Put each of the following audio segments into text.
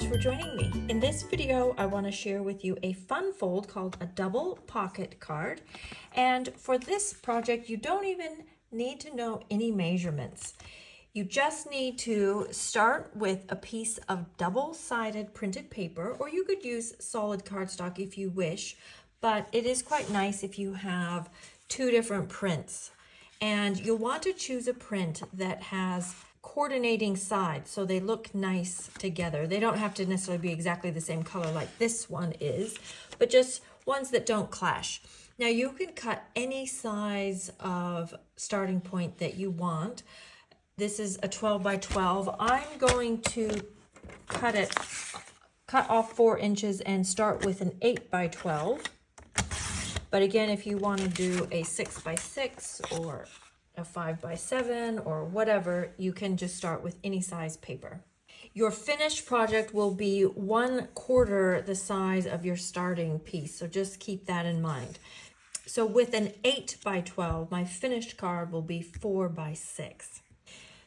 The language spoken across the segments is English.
for joining me. In this video, I want to share with you a fun fold called a double pocket card. And for this project, you don't even need to know any measurements. You just need to start with a piece of double-sided printed paper, or you could use solid cardstock if you wish, but it is quite nice if you have two different prints. And you'll want to choose a print that has coordinating sides so they look nice together. They don't have to necessarily be exactly the same color like this one is, but just ones that don't clash. Now you can cut any size of starting point that you want. This is a 12 by 12. I'm going to cut off 4 inches and start with an 8 by 12. But again, if you want to do a 6 by 6 or a 5 by 7 or whatever, you can just start with any size paper. Your finished project will be 1/4 the size of your starting piece, so just keep that in mind. So with an 8 by 12, my finished card will be 4 by 6.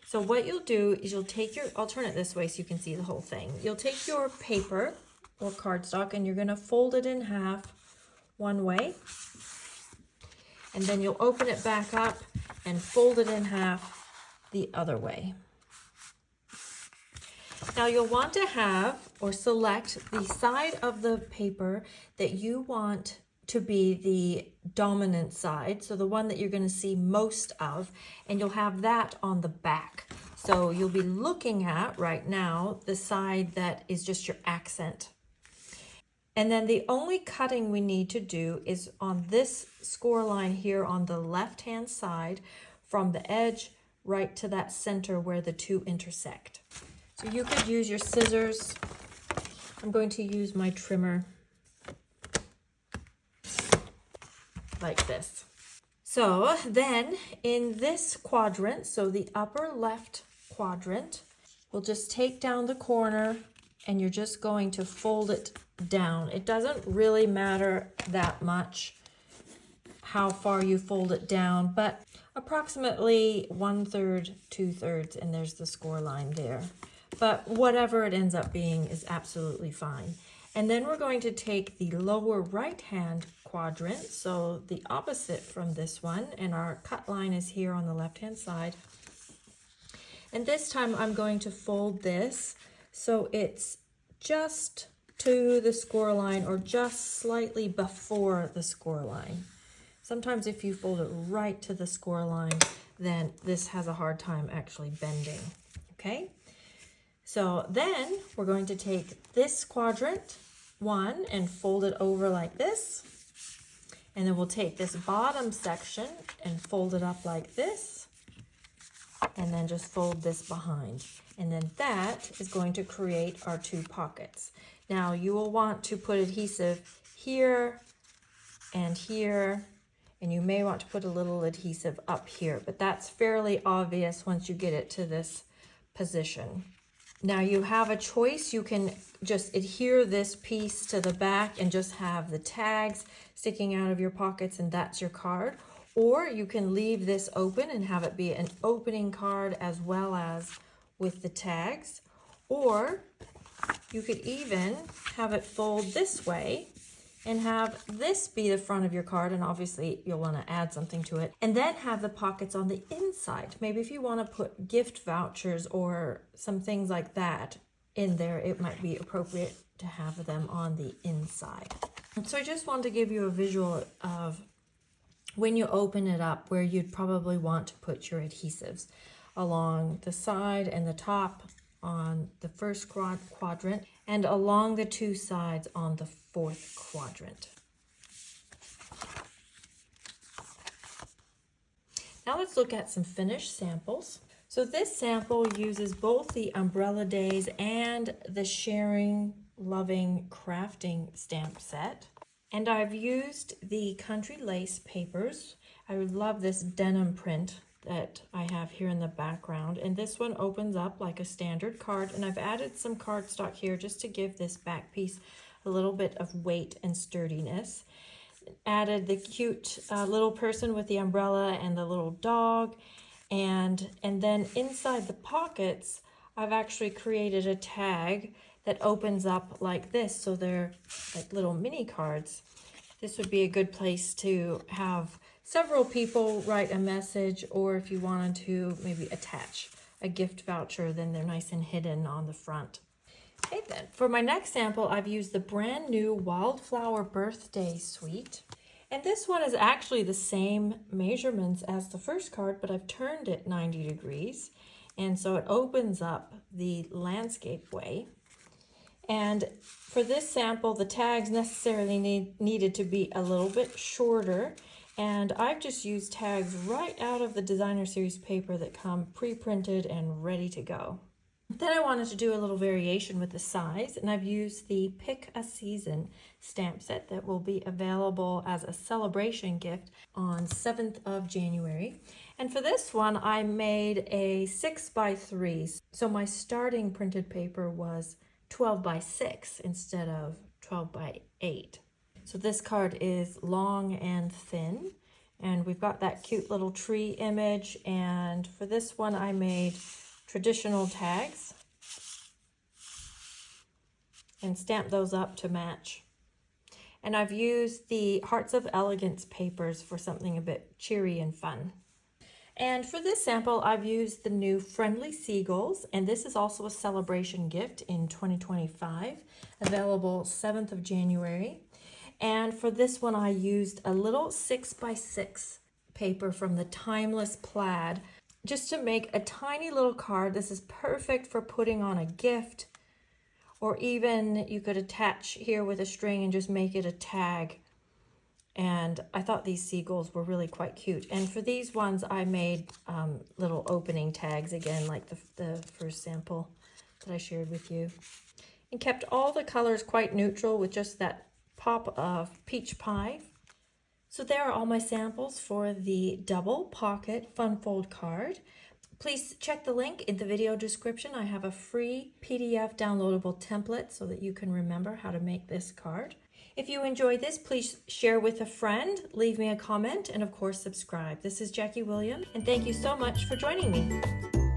So what you'll do is you'll take your, I'll turn it this way so you can see the whole thing. You'll take your paper or cardstock and you're going to fold it in half one way, and then you'll open it back up and fold it in half the other way. Now you'll want to have or select the side of the paper that you want to be the dominant side, so the one that you're going to see most of, and you'll have that on the back. So you'll be looking at right now the side that is just your accent. And then the only cutting we need to do is on this score line here on the left-hand side, from the edge right to that center where the two intersect. So you could use your scissors. I'm going to use my trimmer like this. So then in this quadrant, so the upper left quadrant, we'll just take down the corner and you're just going to fold it down. It doesn't really matter that much how far you fold it down, but approximately 1/3, 2/3, and there's the score line there. But whatever it ends up being is absolutely fine. And then we're going to take the lower right-hand quadrant, so the opposite from this one, and our cut line is here on the left-hand side. And this time I'm going to fold this so it's just to the score line or just slightly before the score line. Sometimes if you fold it right to the score line, then this has a hard time actually bending, okay? So then we're going to take this quadrant one and fold it over like this. And then we'll take this bottom section and fold it up like this. And then just fold this behind. And then that is going to create our two pockets. Now you will want to put adhesive here and here, and you may want to put a little adhesive up here, but that's fairly obvious once you get it to this position. Now you have a choice. You can just adhere this piece to the back and just have the tags sticking out of your pockets, and that's your card. Or you can leave this open and have it be an opening card as well as with the tags. Or you could even have it fold this way and have this be the front of your card, and obviously you'll want to add something to it, and then have the pockets on the inside. Maybe if you want to put gift vouchers or some things like that in there, it might be appropriate to have them on the inside. And so I just wanted to give you a visual of when you open it up where you'd probably want to put your adhesives along the side and the top on the first quadrant and along the two sides on the fourth quadrant. Now let's look at some finished samples. So this sample uses both the Umbrella Days and the Sharing Loving Crafting stamp set. And I've used the Country Lace papers. I love this denim print that I have here in the background, and this one opens up like a standard card, and I've added some cardstock here just to give this back piece a little bit of weight and sturdiness. Added the cute little person with the umbrella and the little dog, and then inside the pockets I've actually created a tag that opens up like this, so they're like little mini cards. This would be a good place to have several people write a message, or if you wanted to maybe attach a gift voucher, then they're nice and hidden on the front. Okay then, for my next sample, I've used the brand new Wildflower Birthday Suite. And this one is actually the same measurements as the first card, but I've turned it 90 degrees. And so it opens up the landscape way. And for this sample, the tags necessarily needed to be a little bit shorter. And I've just used tags right out of the designer series paper that come pre-printed and ready to go. Then I wanted to do a little variation with the size, and I've used the Pick a Season stamp set that will be available as a celebration gift on 7th of January. And for this one, I made a 6x3. So my starting printed paper was 12x6 instead of 12x8. So this card is long and thin, and we've got that cute little tree image. And for this one, I made traditional tags and stamped those up to match. And I've used the Hearts of Elegance papers for something a bit cheery and fun. And for this sample, I've used the new Friendly Seagulls, and this is also a celebration gift in 2025, available 7th of January. And for this one, I used a little 6x6 paper from the Timeless Plaid, just to make a tiny little card. This is perfect for putting on a gift, or even you could attach here with a string and just make it a tag. And I thought these seagulls were really quite cute. And for these ones, I made little opening tags again, like the first sample that I shared with you. And kept all the colors quite neutral with just that pop of peach pie. So there are all my samples for the double pocket fun fold card. Please check the link in the video description. I have a free PDF downloadable template so that you can remember how to make this card. If you enjoyed this, please share with a friend, leave me a comment, and of course subscribe. This is Jackie Williams, and thank you so much for joining me.